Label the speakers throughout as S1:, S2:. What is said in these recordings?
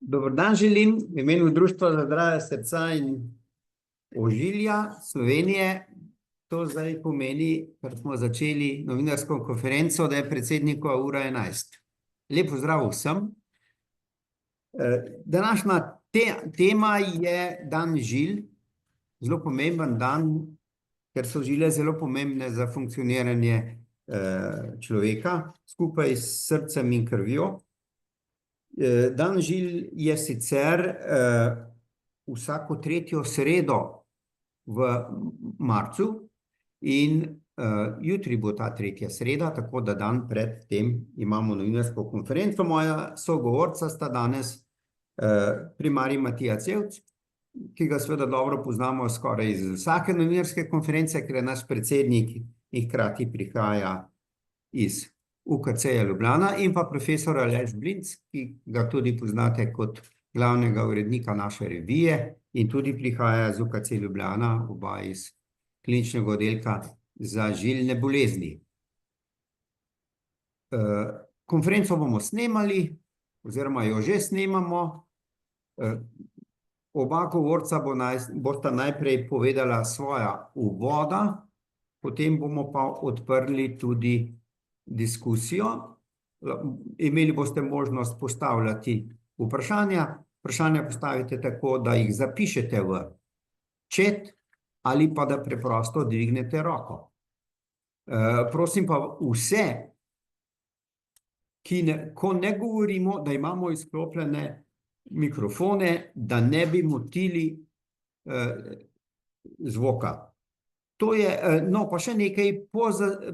S1: Dober dan želim v imenu Društva za zdravje srca in ožilja Slovenije. To zdaj pomeni, ker smo začeli novinarsko konferenco, da je predsednikova ura 11. Lep pozdrav vsem. Današnja tema je dan žil, zelo pomemben dan, ker so žile zelo pomembne za funkcioniranje človeka, skupaj s srcem in krvjo. Dan žil je sicer vsako tretjo sredo v marcu in jutri bo ta tretja sreda, tako da dan pred tem imamo novinarsko konferenco. Moja sogovorca sta danes primarij Matija Cevc, ki ga seveda dobro poznamo skoraj iz vsake novinarske konference, ker je naš predsednik in hkrati prihaja iz UKC-ja Ljubljana, in pa profesor Aleš Blinc, ki ga tudi poznate kot glavnega urednika naše revije in tudi prihaja z UKC Ljubljana, oba iz kliničnega oddelka za žilne bolezni. Konferenco bomo snemali, oziroma jo že snemamo. Oba govorca bosta najprej povedala svoja uvoda, potem bomo pa odprli tudi diskusijo. Imeli boste možnost postavljati vprašanja. Vprašanja postavite tako, da jih zapišete v chat ali pa da preprosto dvignete roko. Prosim pa vse, ko ne govorimo, da imamo izklopljene mikrofone, da ne bi motili zvoka. To je, no, pa še nekaj,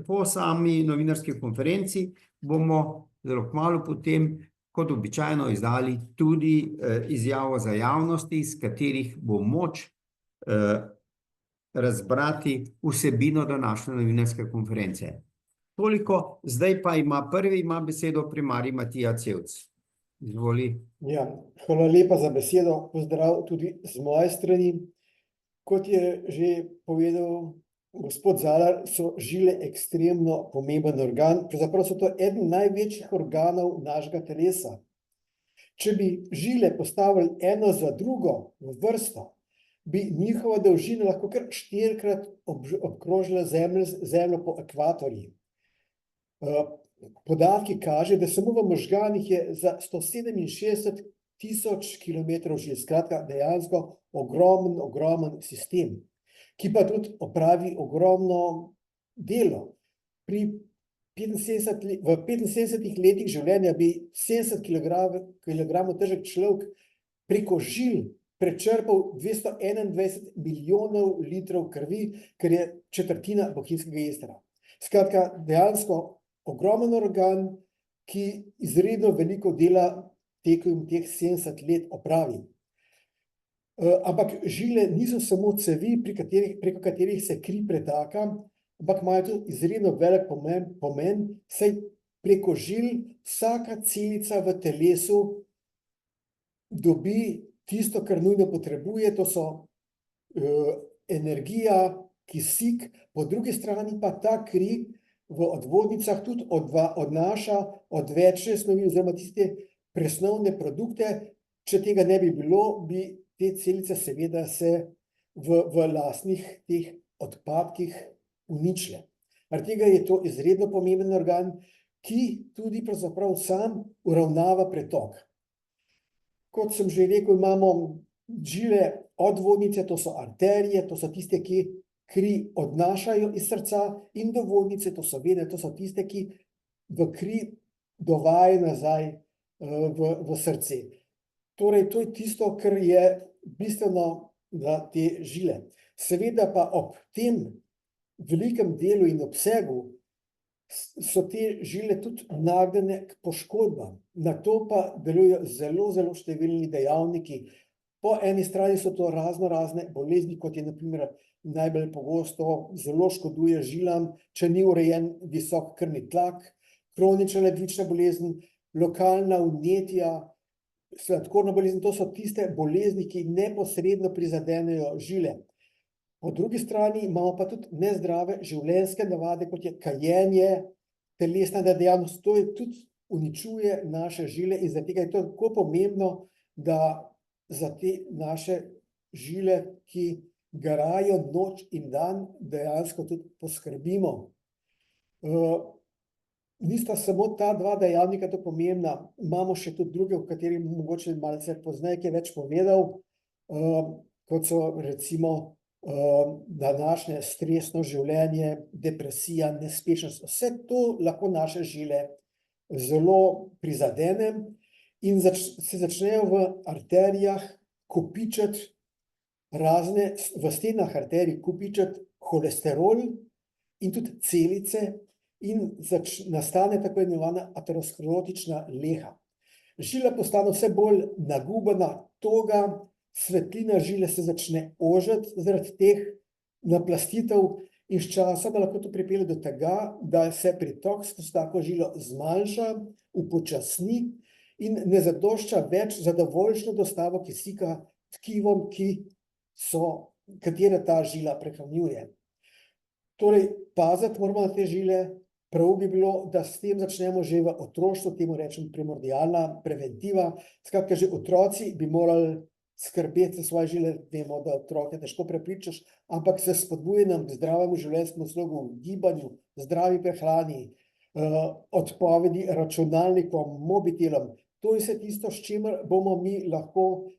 S1: po sami novinarski konferenci bomo zelo kmalu potem, kot običajno, izdali tudi izjavo za javnosti, iz katerih bo moč razbrati vsebino današnje novinarske konference. Toliko, zdaj pa prvi ima besedo primarij Matija Cevc. Izvoli.
S2: Ja, hvala lepa za besedo. Pozdrav tudi z moje strani. Kot je že povedal gospod Zalar, so žile ekstremno pomemben organ. Pravzaprav so to eden največjih organov našega telesa. Če bi žile postavili eno za drugo v vrsto, bi njihova dolžina lahko kar 4-krat obkrožila Zemljo po ekvatorju. Podatki kaže, da samo v možganih je za 167 tisoč kilometrov žil. Skratka, dejansko ogromen sistem, ki pa tudi opravi ogromno delo. V 75 letih življenja bi 70 kilogramov težek človek preko žil prečrpal 221 milijonov litrov krvi, kar je četrtina bohinjskega jezera. Skratka, dejansko ogromen organ, ki izredno veliko dela tekom teh 70 let opravi. Ampak žile niso samo cevi, preko katerih se kri pretaka, ampak imajo tudi izredno velik pomen, saj preko žil vsaka celica v telesu dobi tisto, kar nujno potrebuje, to so energija, kisik, po drugi strani pa ta kri v odvodnicah tudi odnaša odvečne snovi oziroma tiste presnovne produkte. Če tega ne bi bilo, bi te celice seveda se v lastnih teh odpadkih uničile. Zaradi tega je to izredno pomemben organ, ki tudi pravzaprav sam uravnava pretok. Kot sem že rekel, imamo žile odvodnice, to so arterije, to so tiste, ki kri odnašajo iz srca, in dovodnice, to so vene, to so tiste, ki v kri dovajajo nazaj v srce. Torej, to je tisto, kar je bistveno za te žile. Seveda pa ob tem velikem delu in obsegu so te žile tudi nagnjene k poškodbam. Na to pa delujejo zelo številni dejavniki. Po eni strani so to razne bolezni, kot je na primer najbolj pogosto zelo škoduje žilam, če ni urejen visok krvni tlak, kronična ledvična bolezen, lokalna vnetja, sladkorna bolezen. To so tiste bolezni, ki neposredno prizadenejo žile. Po drugi strani imamo pa tudi nezdrave življenjske navade, kot je kajenje, telesna dejavnost. To je tudi uničuje naše žile in zaradi tega je to tako pomembno, da za te naše žile, ki garajo noč in dan, dejansko tudi poskrbimo. Nista samo ta dva dejavnika to pomembna, imamo še tudi druge, o katerih mogoče malce pozneje kaj več povedal, kot so recimo današnje stresno življenje, depresija, nespečnost. Vse to lahko naše žile zelo prizadene in se začnejo v arterijah kopičiti v stenah arterij kopičiti holesterol in tudi celice in nastane tako imenovana aterosklerotična leha. Žila postane vse bolj nagubana, toga, svetlina žile se začne ožiti zaradi teh naplastitev in sčasoma lahko to pripelje do tega, da se pritok skozi tako žilo zmanjša, upočasni in ne zadošča več za dovoljšno dostavo kisika tkivom, katere ta žila prehranjuje. Torej, paziti moramo na te žile, prav bi bilo, da s tem začnemo že v otroštvu, temu rečem primordialna preventiva. Skratka, že otroci bi morali skrbeti za svoje žile, vemo, da otroke težko prepričaš, ampak s spodbujanjem k zdravemu življenjskemu slogu, gibanju, zdravi prehrani, odpovedi računalnikom, mobitelom, to je vse tisto, s čimer bomo mi lahko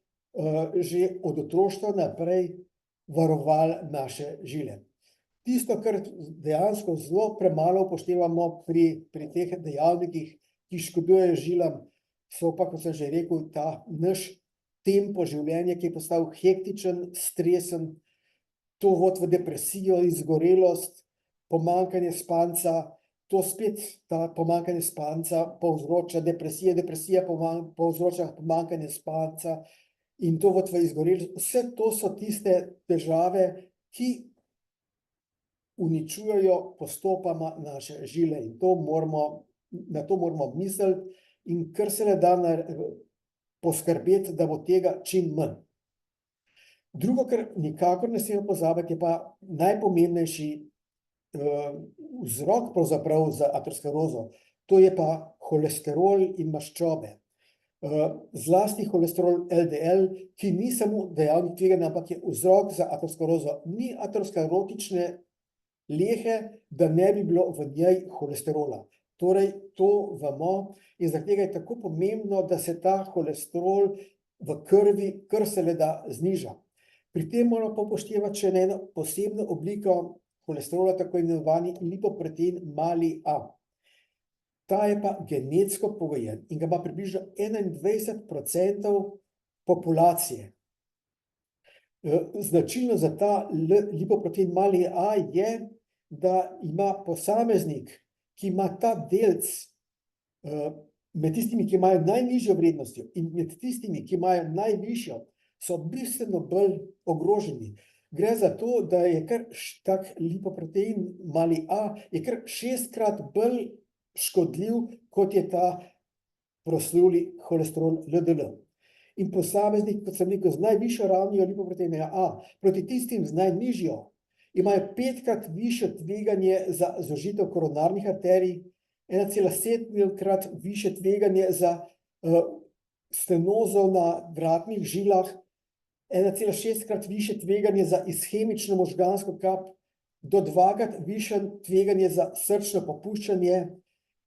S2: že od otroštva naprej varovali naše žile. Tisto, kar dejansko zelo premalo upoštevamo pri teh dejavnikih, ki škodujejo žilam, so pa, kot sem že rekel, ta naš tempo življenja, ki je postal hektičen, stresen, to vodi v depresijo, izgorelost, pomanjkanje spanca, to spet ta pomanjkanje spanca povzroča depresije, depresija povzroča pomanjkanje spanca in to vodi v izgorelost. Vse to so tiste težave, ki uničujejo postopoma naše žile in na to moramo misliti in kar se le da poskrbeti, da bo tega čim manj. Drugo, kar nikakor ne smemo pozabiti, je pa najpomembnejši vzrok pravzaprav za aterosklerozo, to je pa holesterol in maščobe. Zlasti holesterol LDL, ki ni samo dejavnik tveganja, ampak je vzrok za aterosklerozo. Ni aterosklerotične lehe, da ne bi bilo v njej holesterola. Torej, to vemo in zaradi tega je tako pomembno, da se ta holesterol v krvi kar se le da zniža. Pri tem moramo pa upoštevati še eno posebno obliko holesterola, tako imenovani lipoprotein mali A. Ta je pa genetsko pogojen in ga ima približno 21% populacije. Značilno za ta lipoprotein mali A je, da ima posameznik, ki ima ta delc med tistimi, ki imajo najnižjo vrednostjo in med tistimi, ki imajo najvišjo, so bistveno bolj ogroženi. Gre za to, da je kar tak lipoprotein mali A je kar 6-krat bolj škodljiv, kot je ta prosluli holesterol LDL. In posameznik, kot sem rekel, z najvišjo ravnijo lipoproteina A proti tistim z najnižjo, imajo 5-krat višje tveganje za zožitev koronarnih arterij, 1,7-krat višje tveganje za stenozo na vratnih žilah, 1,6-krat višje tveganje za ishemično možgansko kap, do 2-krat višje tveganje za srčno popuščanje,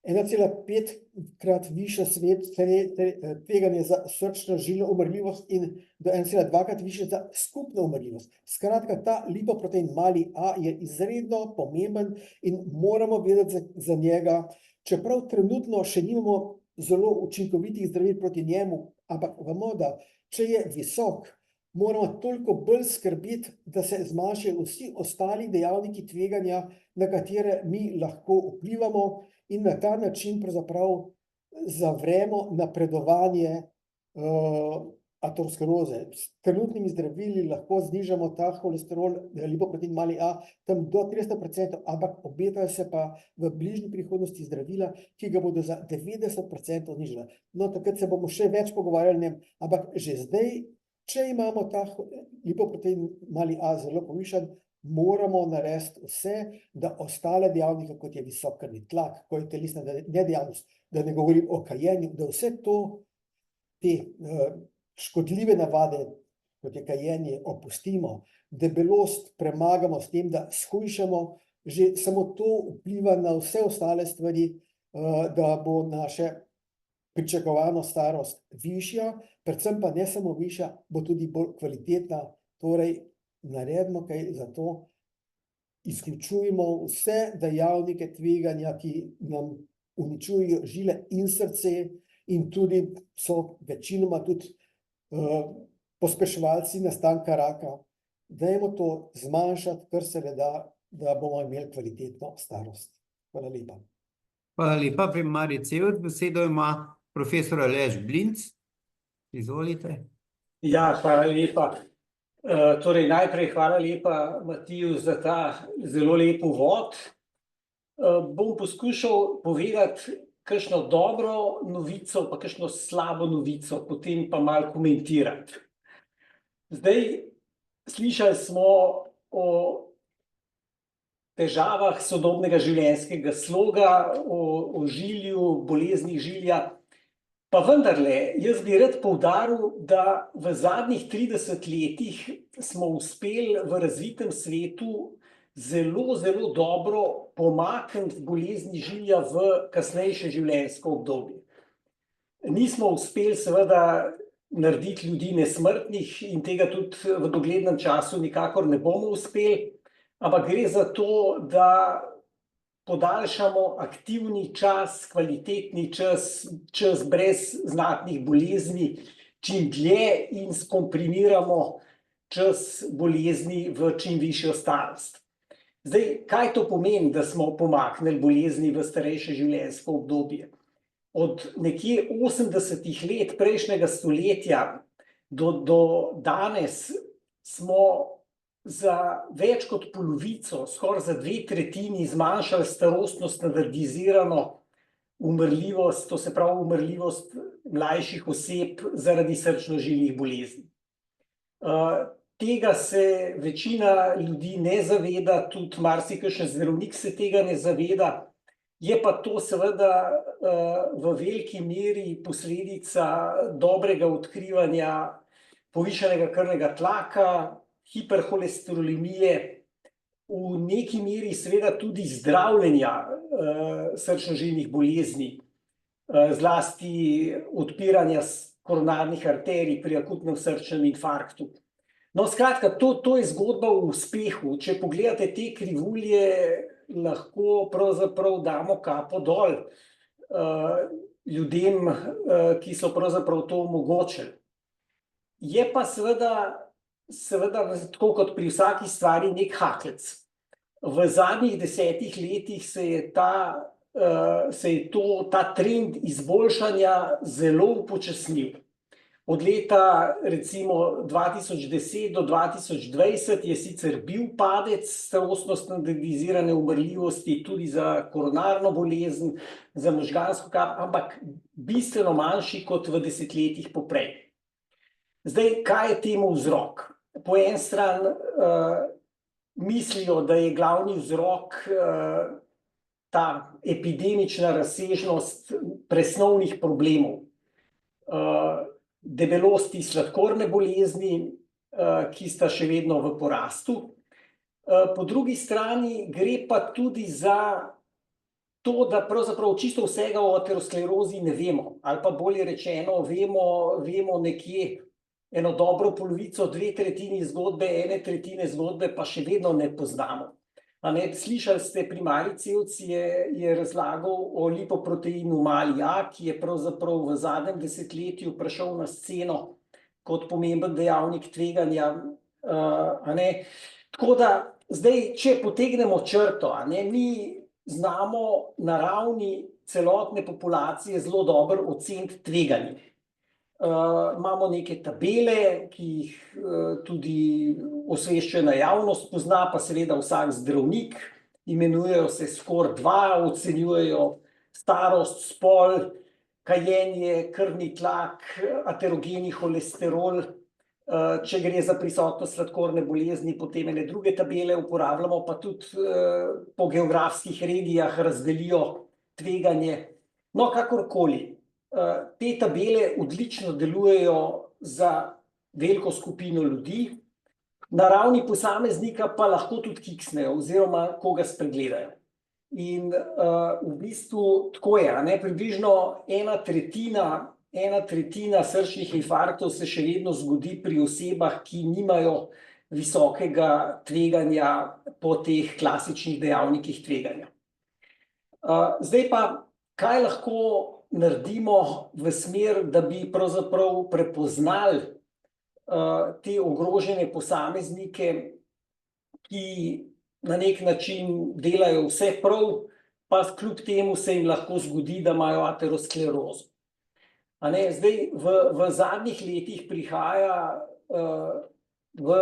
S2: 1,5-krat višje tveganje za srčno-žilno umrljivost in do 1,2-krat višje za skupno umrljivost. Skratka, ta lipoprotein mali A je izredno pomemben in moramo vedeti za njega, čeprav trenutno še nimamo zelo učinkovitih zdravil proti njemu, ampak vemo, da če je visok, moramo toliko bolj skrbeti, da se zmanjšajo vsi ostali dejavniki tveganja, na katere mi lahko vplivamo in na ta način pravzaprav zavremo napredovanje ateroskleroze. S trenutnimi zdravili lahko znižamo ta holesterol, lipoprotein mali A, tam do 30%, ampak obetajo se pa v bližnji prihodnosti zdravila, ki ga bodo za 90% znižala. No, takrat se bomo še več pogovarjali o njem, ampak že zdaj, če imamo ta lipoprotein mali A zelo povišan, moramo narediti vse, da ostale dejavnike, kot je visok krvni tlak, ko je telesna nedejavnost, da ne govorim o kajenju, da vse to, te škodljive navade, kot je kajenje, opustimo, debelost premagamo s tem, da shujšamo, že samo to vpliva na vse ostale stvari, da bo naša pričakovana starost višja, predvsem pa ne samo višja, bo tudi bolj kvalitetna. Torej, naredimo kaj za to, izključujemo vse dejavnike tveganja, ki nam uničujejo žile in srce in tudi so večinoma tudi pospeševalci nastanka raka. Dajmo to zmanjšati, kar se le da, da bomo imeli kvalitetno starost. Hvala lepa.
S1: Hvala lepa, primarij Cevc. Besedo ima profesor Aleš Blinc. Izvolite.
S3: Ja, hvala lepa. Torej, najprej hvala lepa Matiju za ta zelo lep uvod. Bom poskušal povedati kakšno dobro novico, pa kakšno slabo novico, potem pa malo komentirati. Zdaj, slišali smo o težavah sodobnega življenjskega sloga, o žilju, boleznih žilja. Pa vendarle, jaz bi rad poudaril, da v zadnjih 30 letih smo uspeli v razvitem svetu zelo, zelo dobro pomakniti bolezni žilja v kasnejše življenjsko obdobje. Nismo uspeli seveda narediti ljudi nesmrtnih in tega tudi v doglednem času nikakor ne bomo uspeli, ampak gre za to, da podaljšamo aktivni čas, kvalitetni čas, čas brez znatnih bolezni, čim dlje in skomprimiramo čas bolezni v čim višjo starost. Zdaj, kaj to pomeni, da smo pomaknili bolezni v starejše življenjsko obdobje? Od nekje 80-ih let prejšnjega stoletja do danes smo za več kot polovico, skoraj za 2/3 zmanjšali starostno standardizirano umrljivost, to se pravi umrljivost mlajših oseb zaradi srčno-žilnih bolezni. Tega se večina ljudi ne zaveda, tudi marsikakšen zdravnik se tega ne zaveda. Je pa to seveda v veliki meri posledica dobrega odkrivanja povišanega krvnega tlaka, hiperholesterolemije, v neki meri seveda tudi zdravljenja srčno-žilnih bolezni, zlasti odpiranja koronarnih arterij pri akutnem srčnem infarktu. No, skratka, to je zgodba o uspehu. Če pogledate te krivulje, lahko pravzaprav damo kapo dol ljudem, ki so pravzaprav to omogočili. Je pa seveda tako kot pri vsaki stvari nek haklec. V zadnjih 10 letih se je ta trend izboljšanja zelo upočasnil. Od leta recimo 2010 do 2020 je sicer bil padec starostno standardizirane umrljivosti tudi za koronarno bolezen, za možgansko kap, ampak bistveno manjši kot v desetletjih poprej. Zdaj, kaj je temu vzrok? Po eni strani mislijo, da je glavni vzrok ta epidemična razsežnost presnovnih problemov, debelosti, sladkorne bolezni, ki sta še vedno v porastu. Po drugi strani gre pa tudi za to, da pravzaprav čisto vsega o aterosklerozi ne vemo, ali pa bolje rečeno, vemo nekje eno dobro polovico, 2/3 zgodbe, 1/3 zgodbe pa še vedno ne poznamo. Slišali ste, primarij Cevc je razlagal o lipoproteinu mali-A, ki je pravzaprav v zadnjem desetletju prišel na sceno kot pomemben dejavnik tveganja. Tako da, zdaj, če potegnemo črto, mi znamo na ravni celotne populacije zelo dobro oceniti tveganje. Imamo neke tabele, ki jih tudi osveščena javnost pozna, pa seveda vsak zdravnik, imenujejo se SCORE-2, ocenjujejo starost, spol, kajenje, krvni tlak, aterogeni holesterol. Če gre za prisotnost sladkorne bolezni, potem ene druge tabele uporabljamo, pa tudi po geografskih regijah razdelijo tveganje. No, kakorkoli. te tabele odlično delujejo za veliko skupino ljudi, na ravni posameznika pa lahko tudi kiksnejo oziroma koga spregledajo. In v bistvu tako je, ne, približno ena tretjina srčnih infarktov se še vedno zgodi pri osebah, ki nimajo visokega tveganja po teh klasičnih dejavnikih tveganja. Zdaj pa, kaj lahko naredimo v smer, da bi pravzaprav prepoznali te ogrožene posameznike, ki na nek način delajo vse prav, pa kljub temu se jim lahko zgodi, da imajo aterosklerozo. Zdaj, v zadnjih letih prihaja v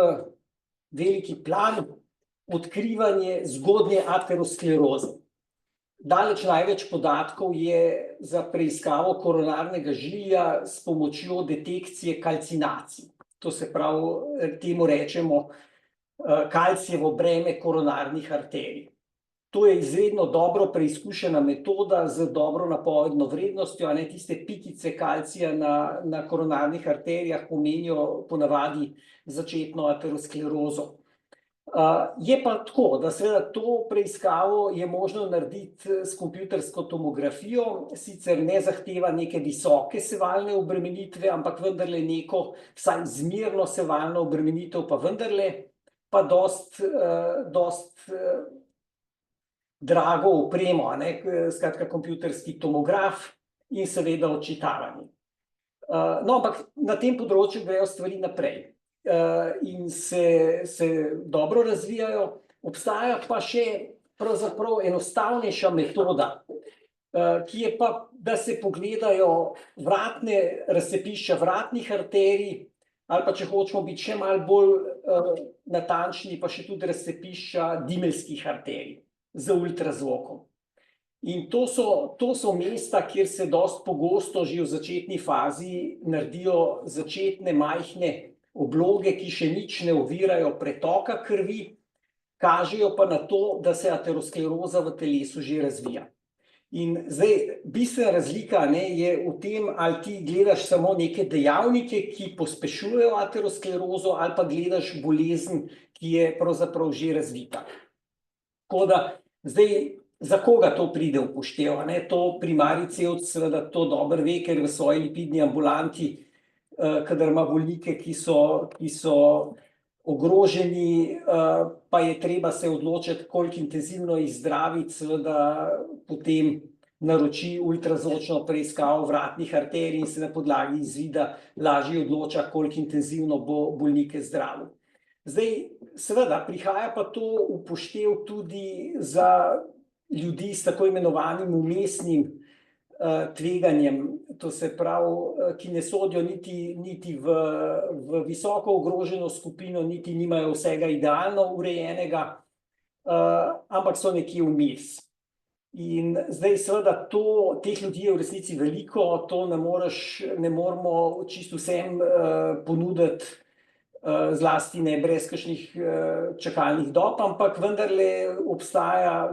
S3: veliki plan odkrivanje zgodnje ateroskleroze. Daleč največ podatkov je za preiskavo koronarnega žilja s pomočjo detekcije kalcinacij. To se pravi, temu rečemo kalcijevo breme koronarnih arterij. To je izredno dobro preizkušena metoda z dobro napovedno vrednostjo, a ne, tiste pikice kalcija na koronarnih arterijah pomenijo ponavadi začetno aterosklerozo. Je pa tako, da seveda to preiskavo je možno narediti s kompjutersko tomografijo, sicer ne zahteva neke visoke sevalne obremenitve, ampak vendarle neko vsaj zmerno sevalno obremenitev pa vendarle, pa dost drago opremo, a ne, skratka kompjuterski tomograf in seveda odčitavanje. No, ampak na tem področju grejo stvari naprej. In se dobro razvijajo, obstaja pa še pravzaprav enostavnejša metoda, ki je pa, da se pogledajo vratne razcepišča vratnih arterij, ali pa če hočemo biti še malo bolj natančni, pa še tudi razcepišča dimeljskih arterij z ultrazvokom. In to so mesta, kjer se dosti pogosto že v začetni fazi naredijo začetne majhne obloge, ki še nič ne ovirajo pretoka krvi, kažejo pa na to, da se ateroskleroza v telesu že razvija. In zdaj bistvena razlika, ne, je v tem, ali ti gledaš samo neke dejavnike, ki pospešujejo aterosklerozo, ali pa gledaš bolezen, ki je pravzaprav že razvita. Tako da zdaj, za koga to pride v upoštev, a ne, to primarij cevc seveda to dobro ve, ker v svoji lipidni ambulanti, kadar ima bolnike, ki so ogroženi, pa je treba se odločiti, koliko intenzivno jih zdraviti, seveda potem naroči ultrazvočno preiskavo vratnih arterij in se na podlagi izvida lažje odloča, koliko intenzivno bo bolnike zdravil. Zdaj, seveda, prihaja pa to upoštev tudi za ljudi s tako imenovanim vmesnim tveganjem, to se pravi, ki ne sodijo niti v visoko ogroženo skupino, niti nimajo vsega idealno urejenega, ampak so nekje vmes. In zdaj seveda teh ljudi je v resnici veliko, to ne moremo čisto vsem ponuditi, zlasti ne brez kakšnih čakalnih dob, ampak vendarle obstaja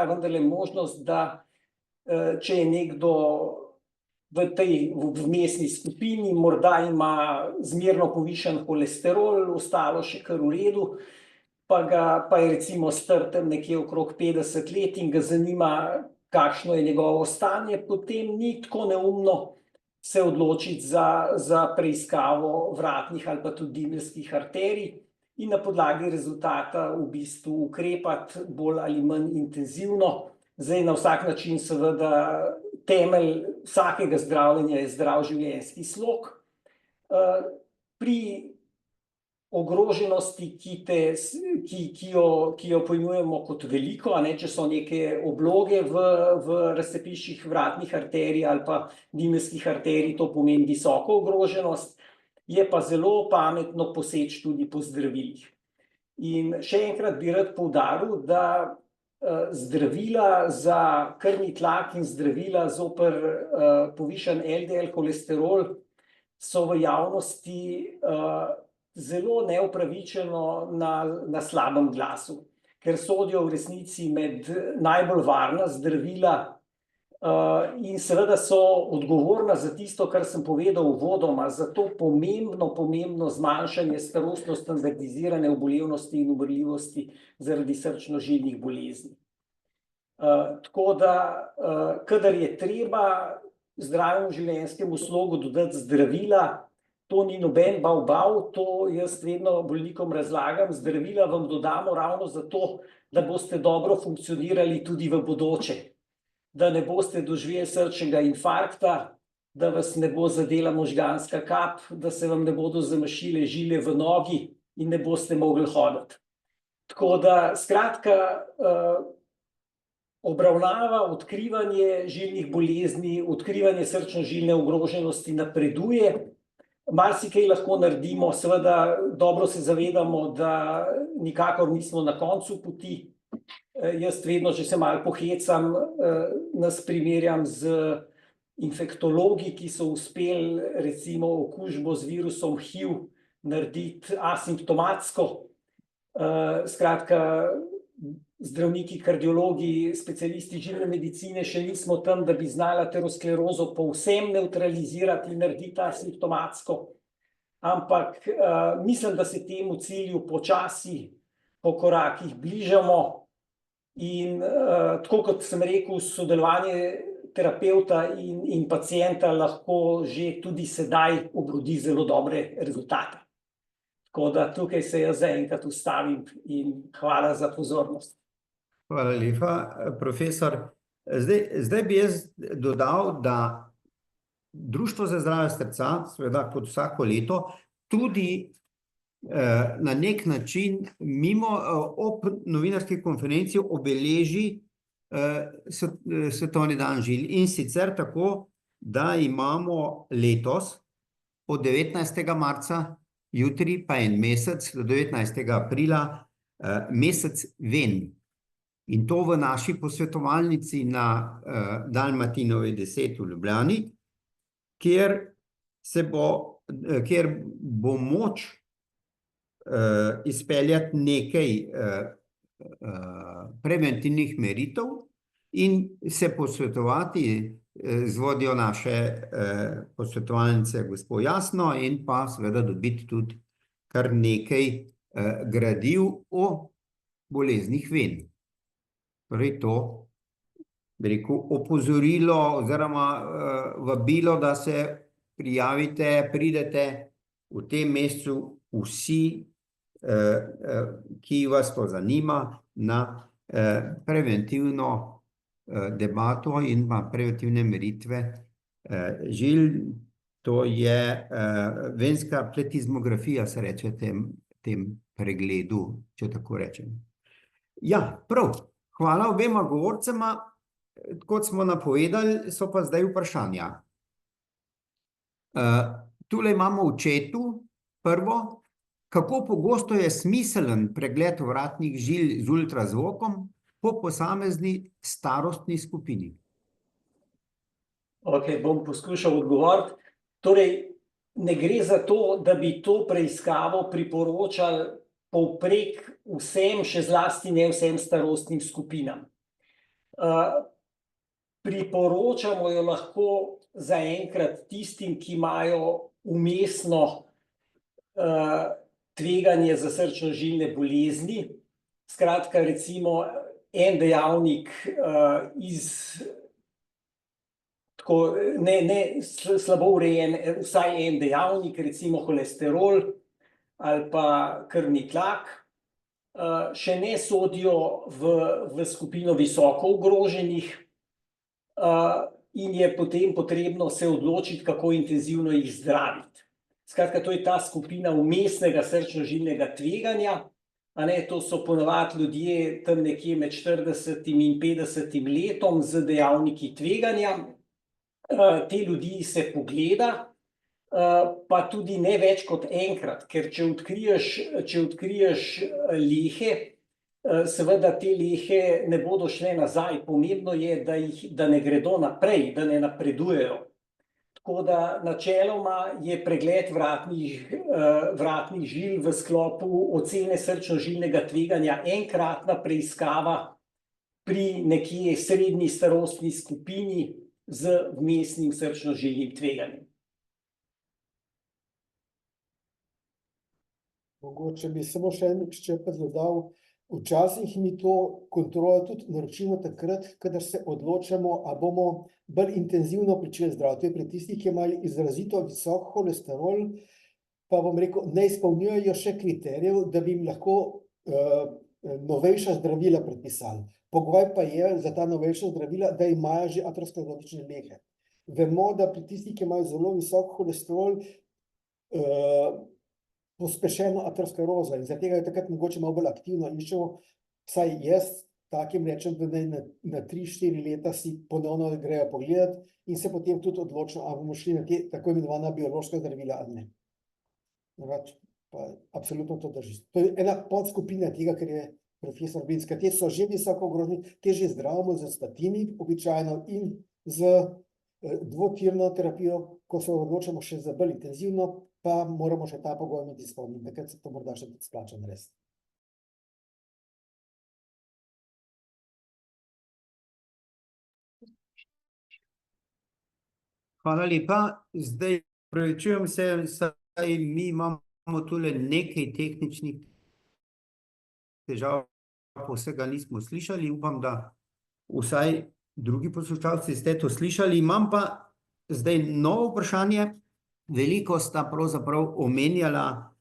S3: vendarle možnost, da če je nekdo v tej vmesni skupini, morda ima zmerno povišan holesterol, ostalo še kar v redu, pa je recimo star tam nekje okrog 50 let in ga zanima, kakšno je njegovo stanje, potem ni tako neumno se odločiti za preiskavo vratnih ali pa tudi dimeljskih arterij in na podlagi rezultata v bistvu ukrepati bolj ali manj intenzivno. Zdaj, na vsak način seveda temelj vsakega zdravljenja je zdrav življenjski slog. Pri ogroženosti, ki jo pojmujemo kot veliko, a ne, če so neke obloge v razcepiščih vratnih arterij ali pa dimeljskih arterij, to pomeni visoko ogroženost, je pa zelo pametno poseči tudi po zdravilih. In še enkrat bi rad poudaril, da zdravila za krvni tlak in zdravila zoper povišan LDL holesterol so v javnosti zelo neupravičeno na slabem glasu, ker sodijo v resnici med najbolj varna zdravila in seveda so odgovorna za tisto, kar sem povedal uvodoma, za to pomembno zmanjšanje starostno standardizirane obolevnosti in umrljivosti zaradi srčno-žilnih bolezni. Tako da, kadar je treba zdravemu življenjskemu slogu dodati zdravila, to ni noben bav, to jaz vedno bolnikom razlagam, zdravila vam dodamo ravno zato, da boste dobro funkcionirali tudi v bodoče, da ne boste doživeli srčnega infarkta, da vas ne bo zadela možganska kap, da se vam ne bodo zamašile žile v nogi in ne boste mogli hoditi. Tako da, skratka, obravnava, odkrivanje žilnih bolezni, odkrivanje srčno-žilne ogroženosti napreduje. Marsikaj lahko naredimo, seveda dobro se zavedamo, da nikakor nismo na koncu poti. Jaz vedno, če se malo pohecam, nas primerjam z infektologi, ki so uspeli recimo okužbo z virusom HIV narediti asimptomatsko. Skratka, zdravniki, kardiologi, specialisti žilne medicine še nismo tam, da bi znali aterosklerozo povsem nevtralizirati in narediti asimptomatsko. Ampak mislim, da se temu cilju počasi po korakih bližamo. In tako kot sem rekel, sodelovanje terapevta in pacienta lahko že tudi sedaj obrodi zelo dobre rezultate. Tako da tukaj se jaz zaenkrat ustavim in hvala za pozornost.
S1: Hvala lepa, profesor. Zdaj bi jaz dodal, da Društvo za zdravje srca, seveda kot vsako leto, tudi na nek način ob novinarski konferenci obeleži Svetovni dan žil. In sicer tako, da imamo letos od 19. marca, jutri pa en mesec, do 19. aprila, mesec ven. In to v naši posvetovalnici na Dalmatinovi 10 v Ljubljani, kjer bo moč izpeljati nekaj preventivnih meritev in se posvetovati z vodjo naše posvetovalnice gospo Jasno in pa seveda dobiti tudi kar nekaj gradiv o boleznih ven. Torej to, bi rekel, opozorilo oziroma vabilo, da se prijavite, pridete v tem mesecu vsi, ki vas to zanima, na preventivno debato in pa preventivne meritve žil. To je venska pletizmografija, se reče tem pregledu, če tako rečem. Ja, prav. Hvala obema govorcema. Kot smo napovedali, so pa zdaj vprašanja. Tule imamo v chatu prvo, kako pogosto je smiselen pregled vratnih žil z ultrazvokom po posamezni starostni skupini?
S3: Ok, bom poskušal odgovoriti. Torej, ne gre za to, da bi to preiskavo priporočali povprek vsem, še zlasti ne vsem starostnim skupinam. Priporočamo jo lahko zaenkrat tistim, ki imajo vmesno tveganje za srčno-žilne bolezni. Skratka, recimo en dejavnik slabo urejen, vsaj en dejavnik, recimo holesterol ali pa krvni tlak, še ne sodijo v skupino visoko ogroženih in je potem potrebno se odločiti, kako intenzivno jih zdraviti. Skratka, to je ta skupina vmesnega srčno-žilnega tveganja. To so ponavadi ljudje tam nekje med 40 in 50 letom z dejavniki tveganja. Te ljudi se pogleda, pa tudi ne več kot enkrat, ker če odkriješ lehe, seveda te lehe ne bodo šle nazaj. Pomembno je, da ne gredo naprej, da ne napredujejo. Tako da načeloma je pregled vratnih žil v sklopu ocene srčno-žilnega tveganja enkratna preiskava pri nekje srednji starostni skupini z vmesnim srčno-žilnim tveganjem.
S2: Mogoče bi samo še en ščepec dodal, včasih mi to kontrolo tudi naročimo takrat, kadar se odločamo, a bomo bolj intenzivno pričeli zdraviti. To je pri tistih, ki imajo izrazito visok holesterol, pa bom rekel, ne izpolnjujejo še kriterijev, da bi jim lahko novejša zdravila predpisali. Pogoj pa je za ta novejša zdravila, da imajo že aterosklerotične lehe. Vemo, da pri tistih, ki imajo zelo visok holesterol, pospešeno aterosklerozo in zaradi tega je takrat mogoče malo bolj aktivno iščemo, vsaj jaz takim rečem, da na 3-4 leta si ponovno grejo pogledati in se potem tudi odločimo, ali bomo šli na te tako imenovana biološka zdravila ali ne. Pa absolutno to drži. To je ena podskupina tega, kar je profesor Binska. Te so že visoko ogroženi, te že zdravimo z statini običajno in z dvotirno terapijo, ko se odločamo še za bolj intenzivno, pa moramo še ta pogoj imeti izpolnjen, takrat se to morda še splača narediti.
S1: Hvala lepa. Zdaj, opravičujem se, saj mi imamo tule nekaj tehničnih težav, pa vsega nismo slišali. Upam, da vsaj drugi poslušalci ste to slišali. Imam pa zdaj novo vprašanje. Veliko sta pravzaprav omenjala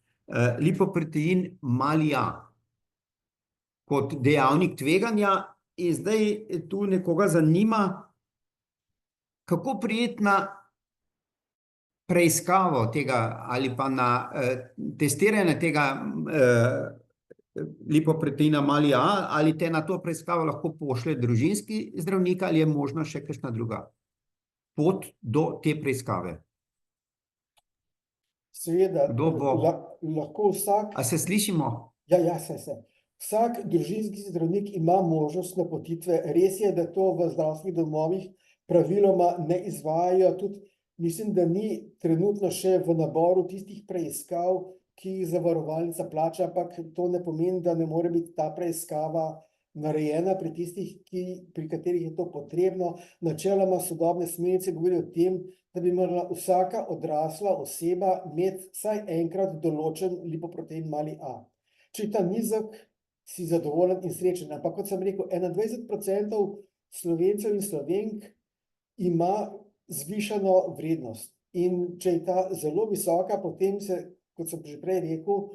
S1: lipoprotein mali A kot dejavnik tveganja in zdaj tu nekoga zanima, kako priti na preiskavo tega ali pa na testiranje tega lipoproteina mali A, ali te na to preiskavo lahko pošlje družinski zdravnik ali je možno še kakšna druga pot do te preiskave?
S2: Seveda,
S1: Kdo bo?
S2: lahko vsak...
S1: A se slišimo?
S2: Ja, se. Vsak družinski zdravnik ima možnost napotitve. Res je, da to v zdravstvenih domovih praviloma ne izvajajo. Tudi mislim, da ni trenutno še v naboru tistih preiskav, ki jih zavarovalnica plača, ampak to ne pomeni, da ne more biti ta preiskava narejena pri tistih, pri katerih je to potrebno. Načeloma sodobne smernice govorijo o tem, da bi morala vsaka odrasla oseba imeti vsaj enkrat določen lipoprotein mali A. Če je ta nizek, si zadovoljen in srečen. Ampak kot sem rekel, 21% Slovencev in Slovenk ima zvišano vrednost. In če je ta zelo visoka, potem se, kot sem že prej rekel,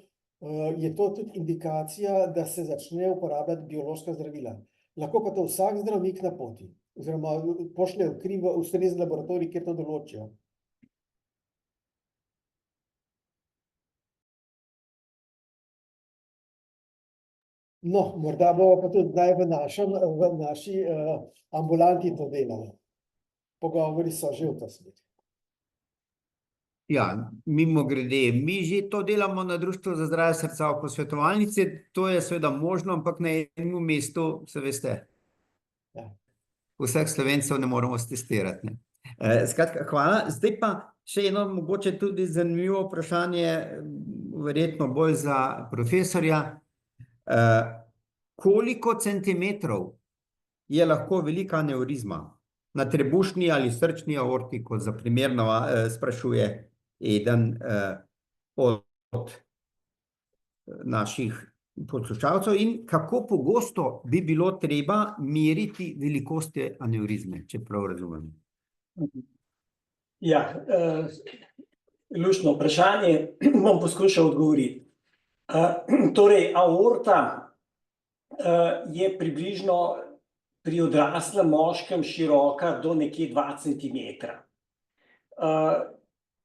S2: je to tudi indikacija, da se začne uporabljati biološka zdravila. Lahko pa to vsak zdravnik napoti, oziroma pošlje v ustrezni laboratorij, kjer to določijo. No, morda bomo pa tudi zdaj v naši ambulanti to delali. Pogovori so že v to smer.
S1: Ja, mimogrede, mi že to delamo na Društvu za zdravje srca v posvetovalnici, to je seveda možno, ampak na enem mestu, se veste, vseh Slovencev ne moramo stestirati. Skratka, hvala. Zdaj pa še eno mogoče tudi zanimivo vprašanje, verjetno bolj za profesorja. Koliko centimetrov je lahko velika anevrizma na trebušni ali srčni aorti, kot za primerno sprašuje eden od naših poslušalcev, in kako pogosto bi bilo treba meriti velikosti anevrizme, če prav razumem?
S3: Ja, luštno vprašanje, bom poskušal odgovoriti. Torej, aorta je približno pri odraslem moškem široka do nekje 2 centimetra.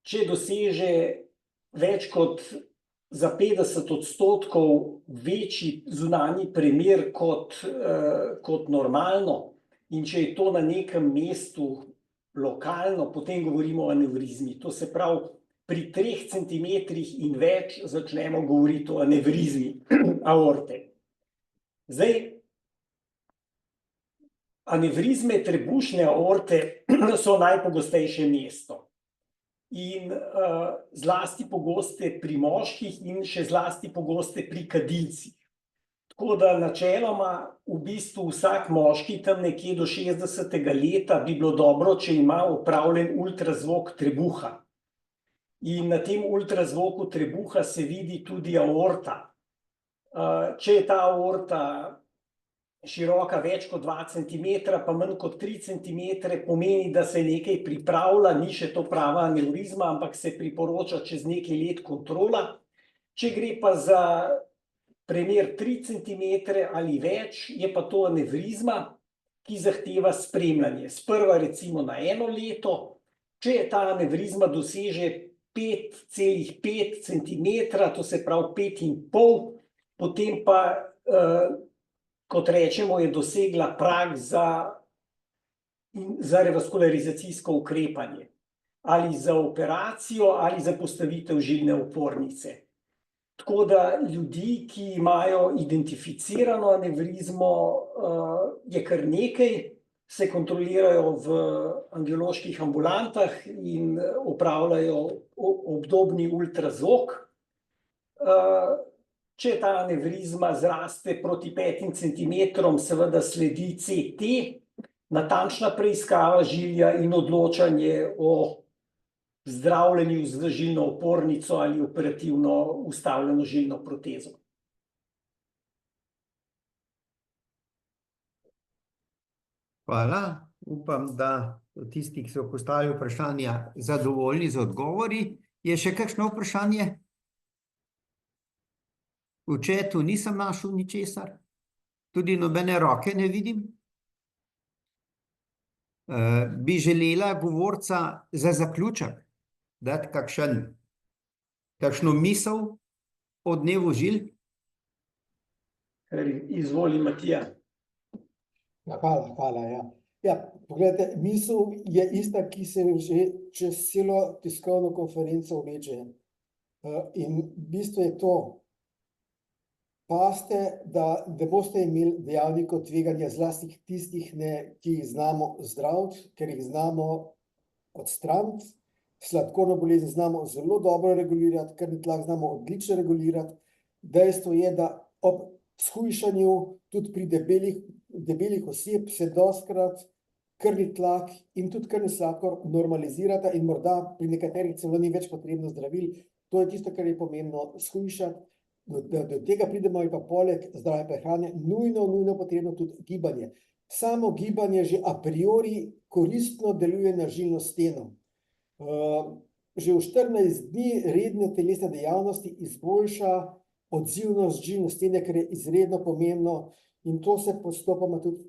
S3: Če doseže več kot za 50% večji zunanji premer kot normalno, in če je to na nekem mestu lokalno, potem govorimo o anevrizmi. To se pravi, pri 3 centimetrih in več začnemo govoriti o anevrizmi aorte. Zdaj, anevrizme trebušne aorte so najpogostejše mesto. In zlasti pogoste pri moških in še zlasti pogoste pri kadilcih. Tako da načeloma v bistvu vsak moški tam nekje do 60. leta bi bilo dobro, če ima opravljen ultrazvok trebuha. In na tem ultrazvoku trebuha se vidi tudi aorta. Če je ta aorta široka več kot 2 centimetra, pa manj kot 3 centimetre, pomeni, da se nekaj pripravlja, ni še to prava anevrizma, ampak se priporoča čez nekaj let kontrola. Če gre pa za primer 3 centimetre ali več, je pa to anevrizma, ki zahteva spremljanje. Sprva recimo na 1 leto, če je ta anevrizma doseže 5,5 centimetra, to se pravi 5,5, potem pa, kot rečemo, je dosegla prag za revaskularizacijsko ukrepanje. Ali za operacijo, ali za postavitev žilne opornice. Tako da ljudi, ki imajo identificirano anevrizmo, je kar nekaj, se kontrolirajo v angioloških ambulantah in opravljajo obdobni ultrazvok. Če ta anevrizma zraste proti 5 centimetrom, seveda sledi CT, natančna preiskava žilja in odločanje o zdravljenju z žilno opornico ali operativno vstavljeno žilno protezo.
S1: Hvala. Upam, da so tisti, ki so postavili vprašanja, zadovoljni z odgovori. Je še kakšno vprašanje? V chatu nisem našel ničesar. Tudi nobene roke ne vidim. Bi želela govorca za zaključek dati kakšno misel o dnevu žil?
S3: Izvoli, Matija.
S2: Hvala, ja. Ja, pogledajte, misel je ista, ki se že čez celo tiskovno konferenco vleče. In v bistvu je to, pazite, da ne boste imeli dejavnikov tveganja, zlasti tistih, ki jih znamo zdraviti, ker jih znamo odstraniti. Sladkorno bolezen znamo zelo dobro regulirati, krvni tlak znamo odlično regulirati. Dejstvo je, da ob shujšanju tudi pri debelih oseb se dostikrat krvni tlak in tudi krvni sladkor normalizirata in morda pri nekaterih celo ni več potrebno zdravil. To je tisto, kar je pomembno shujšati. Da do tega pridemo, je pa poleg zdrave prehrane nujno potrebno tudi gibanje. Samo gibanje že a priori koristno deluje na žilno steno. Že v 14 dni redne telesne dejavnosti izboljša odzivnost žilne stene, kar je izredno pomembno in to se postopoma tudi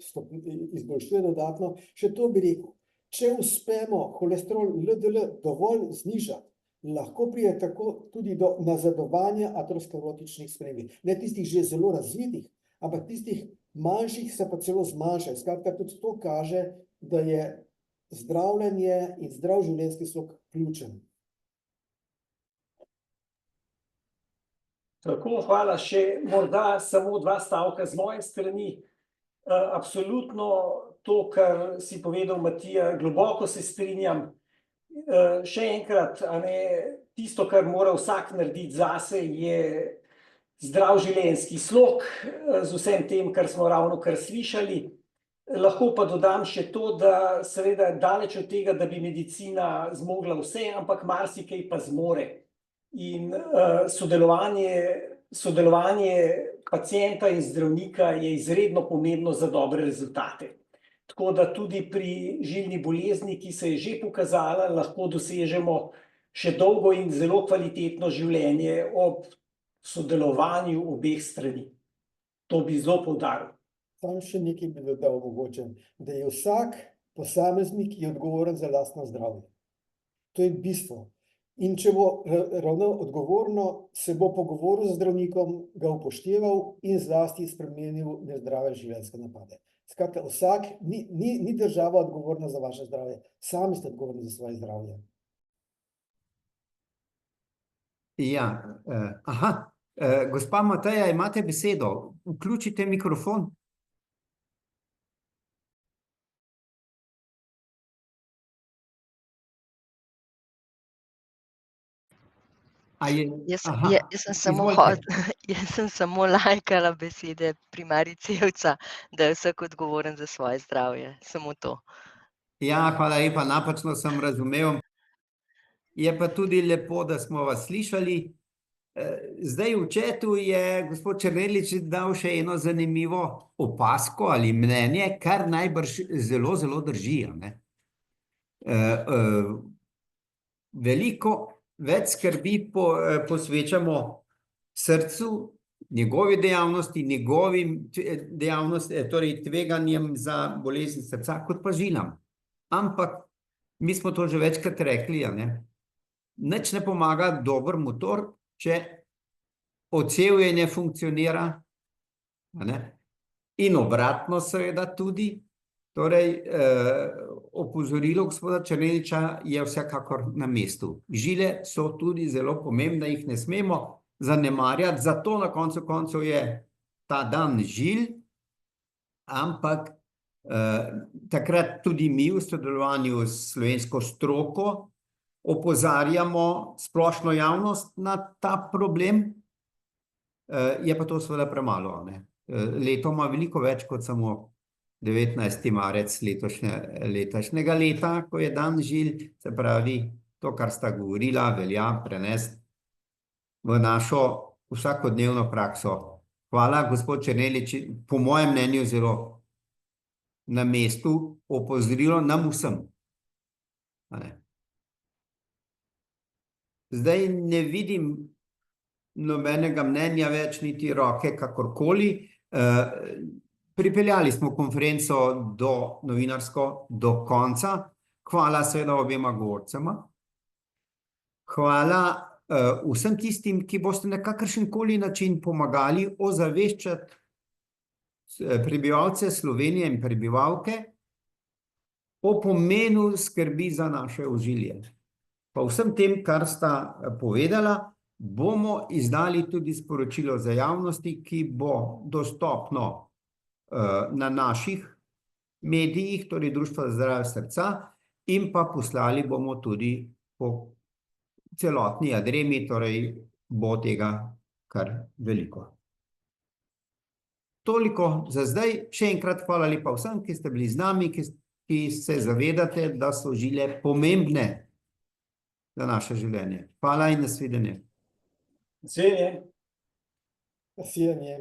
S2: izboljšuje dodatno. Še to bi rekel, če uspemo holesterol LDL dovolj znižati, lahko pride tako tudi do nazadovanja aterosklerotičnih sprememb. Ne tistih že zelo razvitih, ampak tistih manjših se pa celo zmanjšajo. Skratka, tudi to kaže, da je zdravljenje in zdrav življenjski slog ključen.
S3: Tako, hvala. Še morda samo 2 stavka z moje strani. Absolutno to, kar si povedal, Matija, globoko se strinjam. Še enkrat, tisto, kar mora vsak narediti zase, je zdrav življenjski slog z vsem tem, kar smo ravnokar slišali. Lahko pa dodam še to, da seveda daleč od tega, da bi medicina zmogla vse, ampak marsikaj pa zmore. In sodelovanje pacienta in zdravnika je izredno pomembno za dobre rezultate. Tako da tudi pri žilni bolezni, ki se je že pokazala, lahko dosežemo še dolgo in zelo kvalitetno življenje ob sodelovanju obeh strani. To bi zelo poudaril.
S2: Samo še nekaj bi dodal mogoče, da je vsak posameznik je odgovoren za lastno zdravje. To je bistvo. In če bo ravnal odgovorno, se bo pogovoril z zdravnikom, ga upošteval in zlasti spremenil nezdrave življenjske navade. Skratka, ni država odgovorna za vaše zdravje, sami ste odgovorni za svoje zdravje.
S1: Ja, gospa Mateja, imate besedo. Vključite mikrofon. A je,
S4: Jaz
S1: aha,
S4: sem samo
S1: izvolite.
S4: jaz sem samo lajkala besede primarij Cevca, da je vsak odgovoren za svoje zdravje, samo to.
S1: Ja, hvala lepa, napačno sem razumel. Je pa tudi lepo, da smo vas slišali. Zdaj v chatu je gospod Černelič dal še eno zanimivo opazko ali mnenje, kar najbrž zelo, zelo drži, a ne. Veliko več skrbi posvečamo srcu, njegovi dejavnosti, njegovim torej tveganjem za bolezen srca, kot pa žilam. Ampak mi smo to že večkrat rekli, a ne. Nič ne pomaga dober motor, če odsevje ne funkcionira, a ne. In obratno seveda tudi. Torej, opozorilo gospoda Černeliča je vsekakor na mestu. Žile so tudi zelo pomembne, jih ne smemo zanemarjati, zato na koncu koncev je ta dan žil, ampak takrat tudi mi v sodelovanju s slovensko stroko opozarjamo splošno javnost na ta problem, je pa to seveda premalo, ne. Leto ima veliko več kot samo 19. marec letošnjega leta, ko je dan žil, se pravi, to, kar sta govorila, velja prenesti v našo vsakodnevno prakso. Hvala, gospod Černelič, po mojem mnenju zelo na mestu opozorilo nam vsem. Zdaj ne vidim nobenega mnenja več, niti roke, kakorkoli. Pripeljali smo konferenco novinarsko do konca. Hvala seveda obema govorcema. Hvala vsem tistim, ki boste na kakršenkoli način pomagali ozaveščati prebivalce Slovenije in prebivalke o pomenu skrbi za naše ožilje. Pa vsem tem, kar sta povedala, bomo izdali tudi sporočilo za javnosti, ki bo dostopno na naših medijih, torej Društva za zdravje srca, in pa poslali bomo tudi po celotni adremi, torej bo tega kar veliko. Toliko za zdaj. Še enkrat hvala lepa vsem, ki ste bili z nami, ki se zavedate, da so žile pomembne za naše življenje. Hvala in nasvidenje.
S3: Nasvidenje.
S2: Nasvidenje.